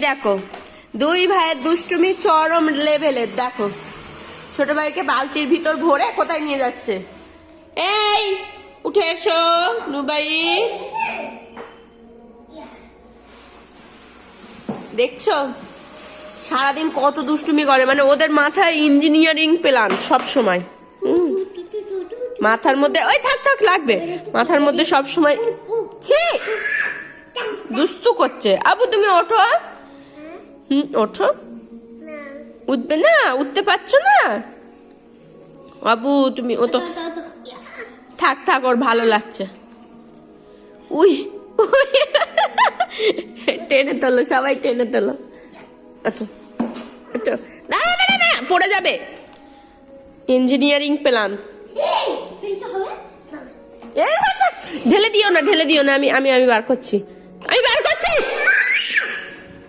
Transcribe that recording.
দেখো দুই ভাইয়ের দুষ্টুমি চরম লেভেলের। দেখো ছোট ভাইকে বালতির ভিতর ভরে কোথায় নিয়ে যাচ্ছে। এই উঠে এসো নুবাই। দেখছো সারাদিন কত দুষ্টুমি করে, মানে ওদের মাথায় ইঞ্জিনিয়ারিং প্ল্যান সব সময়। মাথার মধ্যে ওই থাক থাক লাগবে, মাথার মধ্যে সব সময় ছি দুস্তু করছে। আবু তুমি ওঠো। ওঠো। উঠবে না, উঠতে পারছো না আবু তুমি। ও তো থাক থাক, ওর ভালো লাগছে। উই টেনে তোলো, সবাই টেনে তোলো। আচ্ছা না না না না, পড়ে যাবে। Engineering plan. ঢেলে দিও না, ঢেলে দিও না, আমি আমি আমি বার করছি।